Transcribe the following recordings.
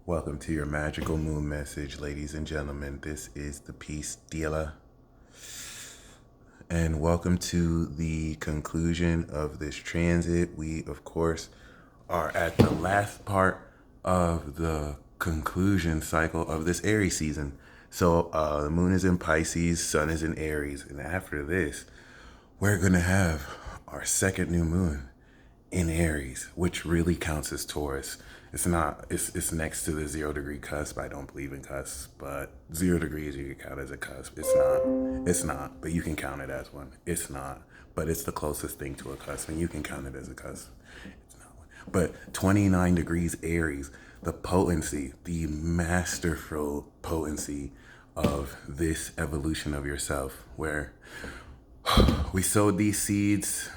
Welcome to your magical moon message, ladies and gentlemen. This is the Peace Dealer. And welcome to the conclusion of this transit. We, of course, are at the last part of the conclusion cycle of this Aries season. So the moon is in Pisces, sun is in Aries. And after this, we're going to have our second new moon in Aries, which really counts as Taurus. It's not, it's next to the 0 degree cusp. I don't believe in cusps, but 0 degrees you can count as a cusp. It's not, but you can count it as one. It's not, but it's the closest thing to a cusp, and you can count it as a cusp. It's not one. But 29 degrees Aries, the potency, the masterful potency of this evolution of yourself, where we sowed these seeds,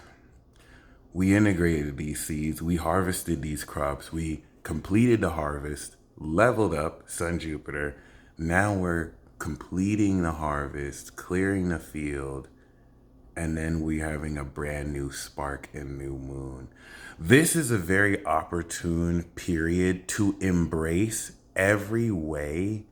we integrated these seeds, we harvested these crops, we completed the harvest, leveled up Sun Jupiter. Now we're completing the harvest, clearing the field, and then we're having a brand new spark and new moon. This is a very opportune period to embrace every way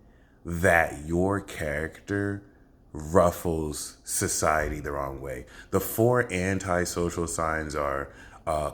that your character ruffles society the wrong way. The four antisocial signs are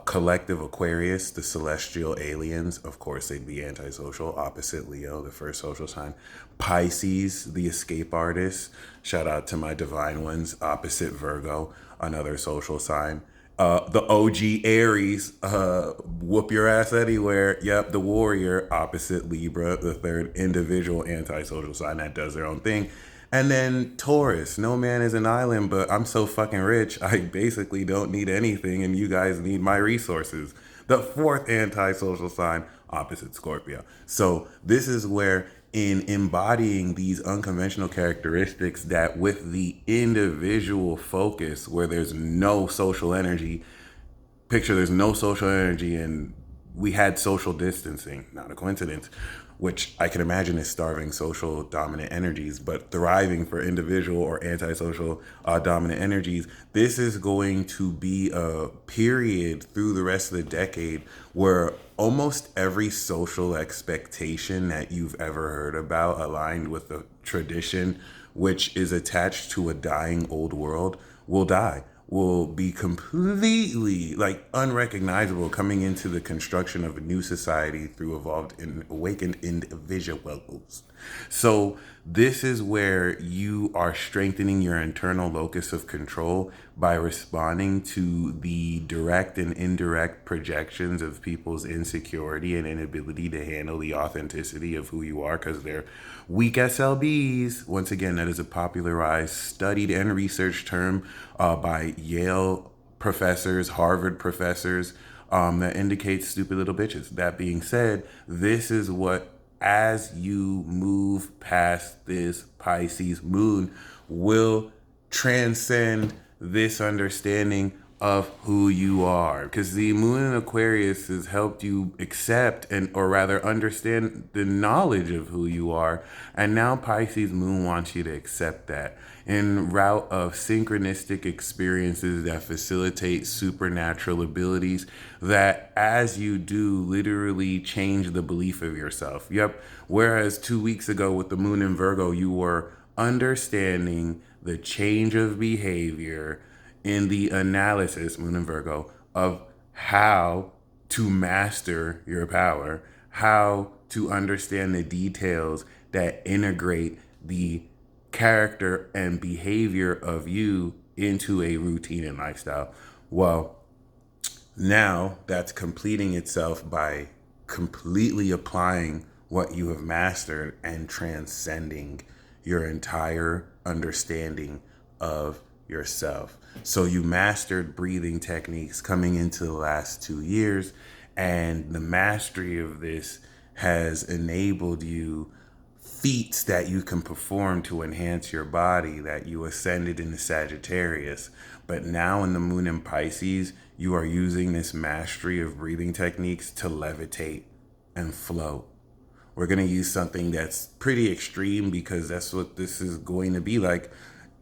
collective Aquarius, the celestial aliens. Of course, they'd be antisocial, opposite Leo, the first social sign. Pisces, the escape artist. Shout out to my divine ones, opposite Virgo, another social sign. The OG Aries, whoop your ass anywhere. Yep, the warrior, opposite Libra, the third individual antisocial sign that does their own thing. And then Taurus, no man is an island, but I'm so fucking rich, I basically don't need anything, and you guys need my resources. The fourth antisocial sign, opposite Scorpio. So this is where, in embodying these unconventional characteristics, that with the individual focus, where there's no social energy, picture there's no social energy, and we had social distancing, not a coincidence, which I can imagine is starving social dominant energies, but thriving for individual or antisocial dominant energies. This is going to be a period through the rest of the decade where almost every social expectation that you've ever heard about aligned with the tradition, which is attached to a dying old world, will die, will be completely like unrecognizable, coming into the construction of a new society through evolved and awakened individuals. So this is where you are strengthening your internal locus of control by responding to the direct and indirect projections of people's insecurity and inability to handle the authenticity of who you are, because they're weak SLBs. Once again, that is a popularized, studied, and researched term by Yale professors, Harvard professors, that indicates stupid little bitches. That being said, this is what, as you move past this Pisces moon, will transcend this understanding of who you are, because the moon in Aquarius has helped you accept, and or rather understand, the knowledge of who you are, and now Pisces moon wants you to accept that en route of synchronistic experiences that facilitate supernatural abilities that, as you do, literally change the belief of yourself. Yep. Whereas 2 weeks ago with the moon in Virgo, you were understanding the change of behavior in the analysis, moon in Virgo, of how to master your power, how to understand the details that integrate the character and behavior of you into a routine and lifestyle. Well, now that's completing itself by completely applying what you have mastered and transcending your entire understanding of yourself. So you mastered breathing techniques coming into the last 2 years, and the mastery of this has enabled you feats that you can perform to enhance your body, that you ascended into Sagittarius. But now in the moon in Pisces, you are using this mastery of breathing techniques to levitate and float. We're going to use something that's pretty extreme, because that's what this is going to be like.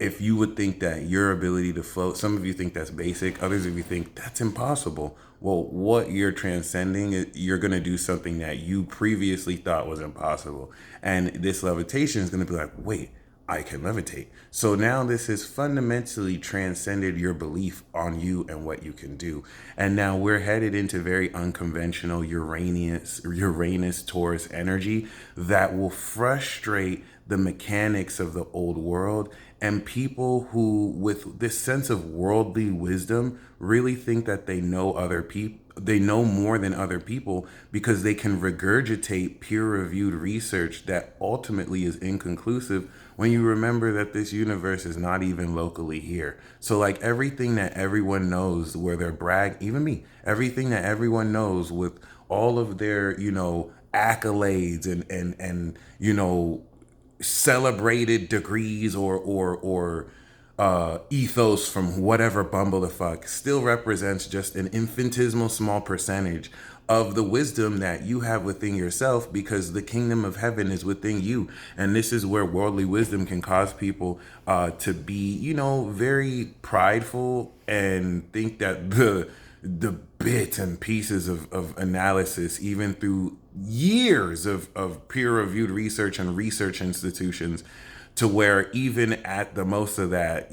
if you would think that your ability to float, some of you think that's basic, others of you think that's impossible. Well, what you're transcending, you're going to do something that you previously thought was impossible. And this levitation is going to be like, wait, I can levitate. So now this has fundamentally transcended your belief on you and what you can do. And now we're headed into very unconventional Uranus Taurus energy that will frustrate the mechanics of the old world, and people who with this sense of worldly wisdom really think that they know other people, they know more than other people because they can regurgitate peer-reviewed research that ultimately is inconclusive, when you remember that this universe is not even locally here. So like everything that everyone knows where they're even me, everything that everyone knows with all of their, accolades and celebrated degrees or ethos from whatever bumble the fuck, still represents just an infinitesimal small percentage of the wisdom that you have within yourself, because the kingdom of heaven is within you. And this is where worldly wisdom can cause people to be, very prideful and think that the bits and pieces of analysis, even through years of peer-reviewed research and research institutions, to where even at the most of that,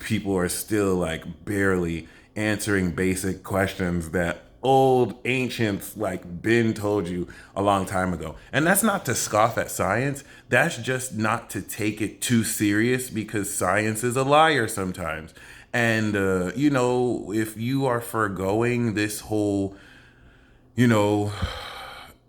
people are still like barely answering basic questions that old ancients like been told you a long time ago. And that's not to scoff at science. That's just not to take it too serious, because science is a liar sometimes. And, if you are foregoing this whole, you know,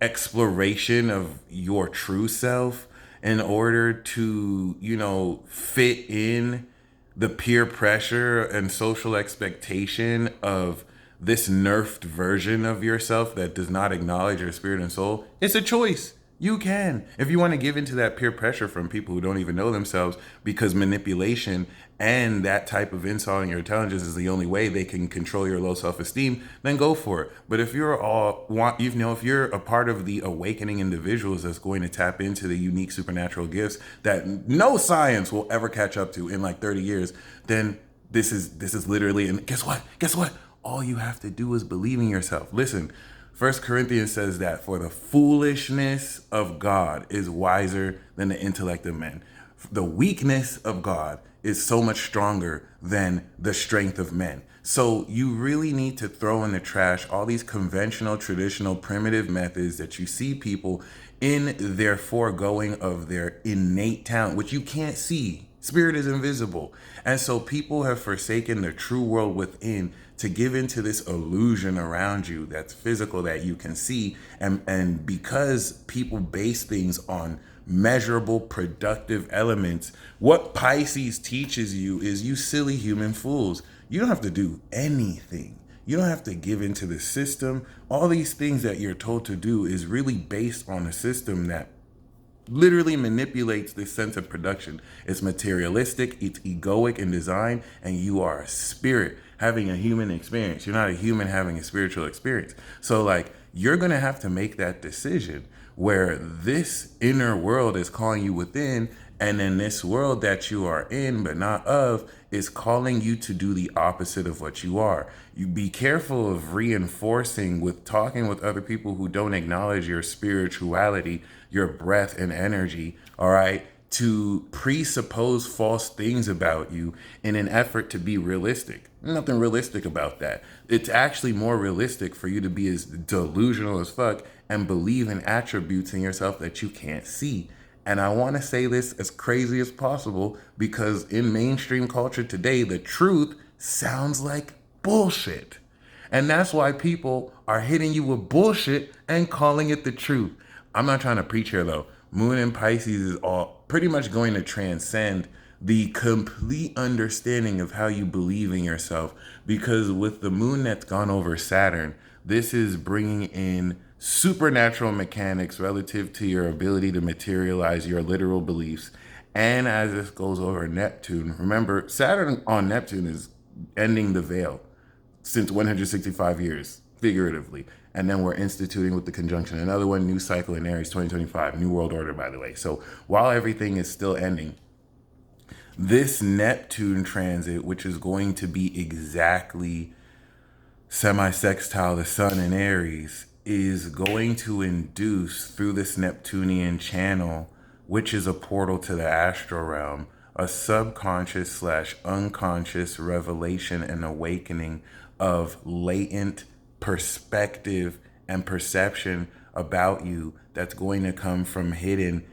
exploration of your true self in order to, fit in the peer pressure and social expectation of this nerfed version of yourself that does not acknowledge your spirit and soul, it's a choice. You can. If you want to give into that peer pressure from people who don't even know themselves, because manipulation and that type of insulting your intelligence is the only way they can control your low self-esteem, then go for it. But if if you're a part of the awakening individuals that's going to tap into the unique supernatural gifts that no science will ever catch up to in like 30 years, then this is literally, and guess what? All you have to do is believe in yourself. Listen, 1 Corinthians says that for the foolishness of God is wiser than the intellect of men. The weakness of God is so much stronger than the strength of men. So you really need to throw in the trash all these conventional, traditional, primitive methods that you see people in their foregoing of their innate talent, which you can't see. Spirit is invisible. And so people have forsaken the true world within to give into this illusion around you that's physical, that you can see. And because people base things on measurable, productive elements, what Pisces teaches you is, you silly human fools, you don't have to do anything. You don't have to give into the system. All these things that you're told to do is really based on a system that literally manipulates this sense of production. It's materialistic, it's egoic in design, and you are a spirit having a human experience. You're not a human having a spiritual experience. So like, you're going to have to make that decision where this inner world is calling you within, and then this world that you are in but not of is calling you to do the opposite of what you are. You be careful of reinforcing with talking with other people who don't acknowledge your spirituality, your breath and energy, all right, to presuppose false things about you in an effort to be realistic. Nothing realistic about that. It's actually more realistic for you to be as delusional as fuck and believe in attributes in yourself that you can't see. And I want to say this as crazy as possible, because in mainstream culture today, the truth sounds like bullshit. And that's why people are hitting you with bullshit and calling it the truth. I'm not trying to preach here though. Moon in Pisces is all pretty much going to transcend the complete understanding of how you believe in yourself, because with the moon that's gone over Saturn, this is bringing in supernatural mechanics relative to your ability to materialize your literal beliefs. And as this goes over Neptune, remember, Saturn on Neptune is ending the veil since 165 years, figuratively. And then we're instituting with the conjunction another one, new cycle in Aries 2025, new world order, by the way. So while everything is still ending, This Neptune transit, which is going to be exactly semi-sextile the sun in Aries, is going to induce through this Neptunian channel, which is a portal to the astral realm, a subconscious slash unconscious revelation and awakening of latent perspective and perception about you that's going to come from hidden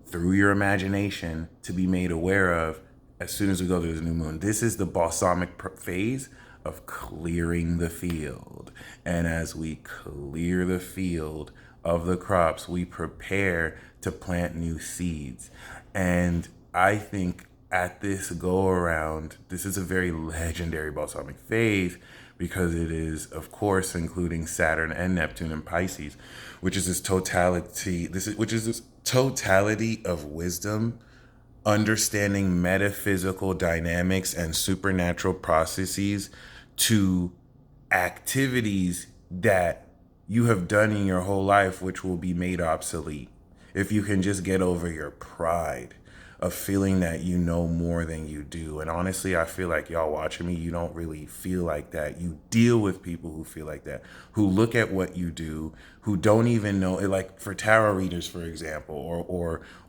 through your imagination to be made aware of as soon as we go through this new moon. This is the balsamic phase of clearing the field. And as we clear the field of the crops, we prepare to plant new seeds. And I think at this go around, this is a very legendary balsamic phase because it is, of course, including Saturn and Neptune and Pisces, which is this totality. Which is this totality of wisdom, understanding metaphysical dynamics and supernatural processes to activities that you have done in your whole life, which will be made obsolete. If you can just get over your pride of feeling that you know more than you do. And honestly, I feel like y'all watching me, you don't really feel like that. You deal with people who feel like that, who look at what you do, who don't even know it. Like for tarot readers, for example,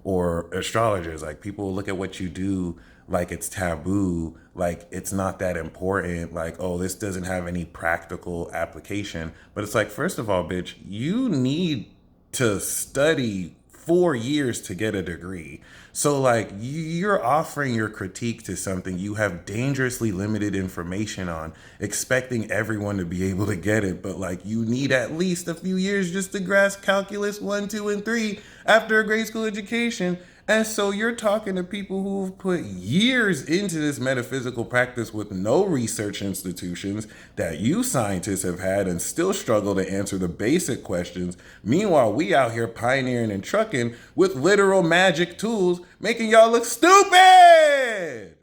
or astrologers, like people look at what you do like it's taboo, like it's not that important, like, oh, this doesn't have any practical application. But it's like, first of all, bitch, you need to study 4 years to get a degree. So like you're offering your critique to something you have dangerously limited information on, expecting everyone to be able to get it, but like you need at least a few years just to grasp calculus 1, 2, and 3 after a grade school education. And so you're talking to people who've put years into this metaphysical practice with no research institutions that you scientists have had and still struggle to answer the basic questions. Meanwhile, we out here pioneering and trucking with literal magic tools, making y'all look stupid.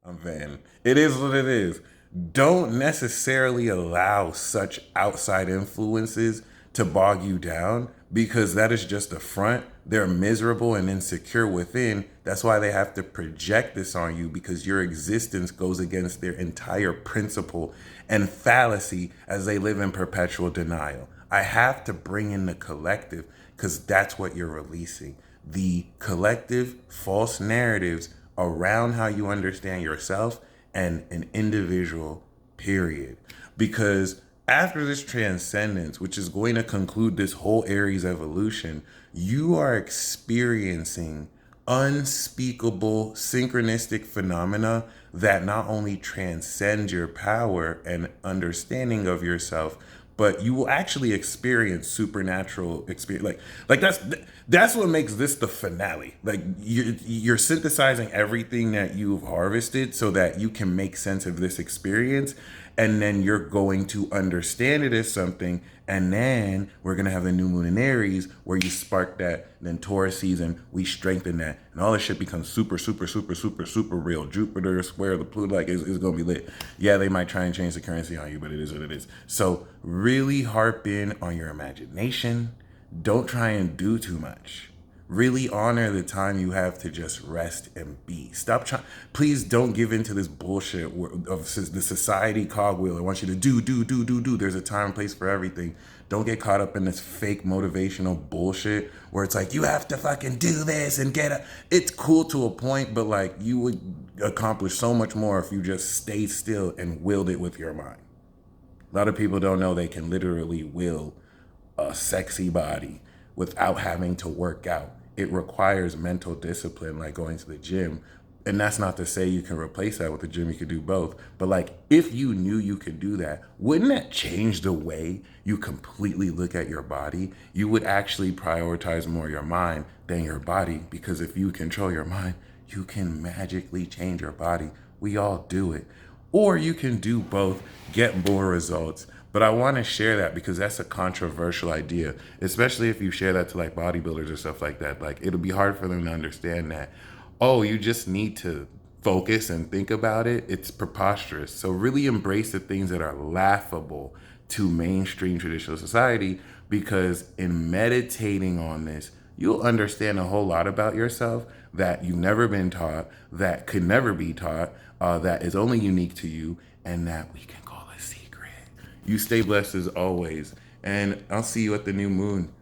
I'm venting. It is what it is. Don't necessarily allow such outside influences to bog you down because that is just a front. They're miserable and insecure within. That's why they have to project this on you, because your existence goes against their entire principle and fallacy as they live in perpetual denial. I have to bring in the collective because that's what you're releasing. The collective false narratives around how you understand yourself and an individual, period. Because after this transcendence, which is going to conclude this whole Aries evolution, you are experiencing unspeakable synchronistic phenomena that not only transcend your power and understanding of yourself, but you will actually experience supernatural experience. Like that's what makes this the finale. Like you're synthesizing everything that you've harvested so that you can make sense of this experience, and then you're going to understand it as something, and then we're gonna have the new moon in Aries where you spark that. Then Taurus season, we strengthen that, and all this shit becomes super, super, super, super, super real. Jupiter square the Pluto, like it's gonna be lit. Yeah, they might try and change the currency on you, but it is what it is. So really harp in on your imagination. Don't try and do too much. Really honor the time you have to just rest and be. Stop trying. Please don't give into this bullshit of the society cogwheel. I want you to do. There's a time and place for everything. Don't get caught up in this fake motivational bullshit where it's like, you have to fucking do this and get a. It's cool to a point, but like you would accomplish so much more if you just stayed still and willed it with your mind. A lot of people don't know they can literally will a sexy body without having to work out. It requires mental discipline, like going to the gym. And that's not to say you can replace that with the gym. You could do both. But like, if you knew you could do that, wouldn't that change the way you completely look at your body? You would actually prioritize more your mind than your body, because if you control your mind, you can magically change your body. We all do it. Or you can do both, get more results. But I want to share that because that's a controversial idea, especially if you share that to like bodybuilders or stuff like that. Like, it'll be hard for them to understand that, oh, you just need to focus and think about it. It's preposterous. So really embrace the things that are laughable to mainstream traditional society, because in meditating on this, you'll understand a whole lot about yourself that you've never been taught, that could never be taught, that is only unique to you, and that we can call a secret. You stay blessed as always, and I'll see you at the new moon.